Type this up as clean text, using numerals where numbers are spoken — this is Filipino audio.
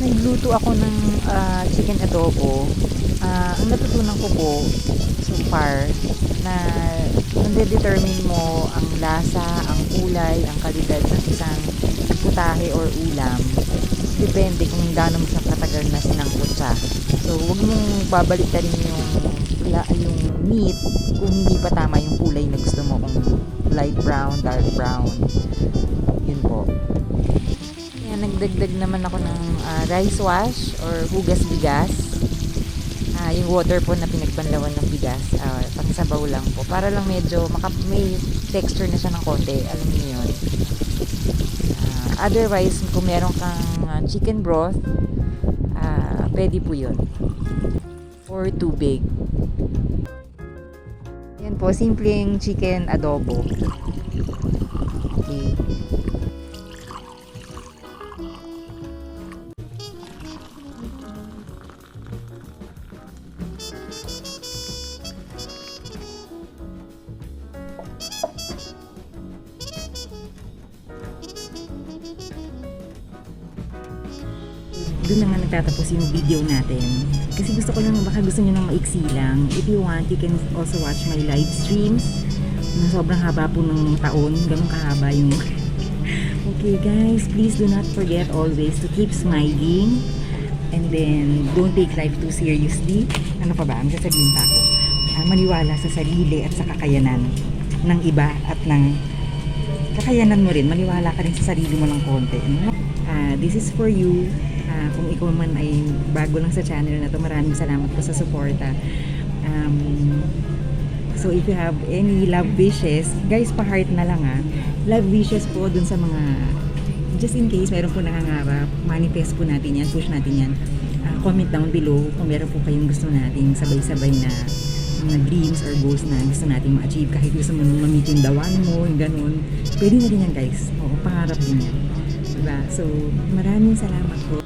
Nagluto ako ng chicken adobo. Ang natutunan ko po so far na nade-determine mo ang lasa, ang kulay, ang kalidad ng isang putahe or ulam. Depende kung gaano mo siya katagal na sinangkot siya. So, huwag mong babalik ka rin yung meat kung hindi pa tama yung kulay na gusto mo, kung light brown, dark brown. Yun po. Kaya nagdagdag naman ako ng rice wash or hugas bigas. Yung water po na pinagbanlawan ng bigas, pangsabaw lang po. Para lang medyo may texture na siya ng konti. Alam niyo yun. Otherwise, kung meron kang chicken broth, pwede po yun. Or tubig. Yan po, simpleng chicken adobo. Okay. Doon na nga nagtatapos yung video natin. Kasi gusto ko lang, baka gusto nyo nang maiksi lang. If you want, you can also watch my live streams. Na sobrang haba po ng taon. Ganun kahaba yung... Okay guys, please do not forget always to keep smiling. And then, don't take life too seriously. Ano pa ba? Ang sasabihin pa ako. Maniwala sa sarili at sa kakayanan ng iba at ng kakayanan mo rin. Maniwala ka rin sa sarili mo ng konti. This is for you. Kung ikaw man ay bago lang sa channel na to, maraming salamat po sa suporta. So if you have any love wishes, guys, pa-heart na lang love wishes po dun sa mga, just in case meron po nangangarap, manifest po natin yan, push natin yan. Comment down below kung meron po kayong gusto nating sabay-sabay na mga dreams or goals na gusto nating ma-achieve. Kahit gusto mo ma-meet yung dawan mo, yung ganun, pwede na rin yan guys. Oo, pangarap din yan. Diba? So maraming salamat po.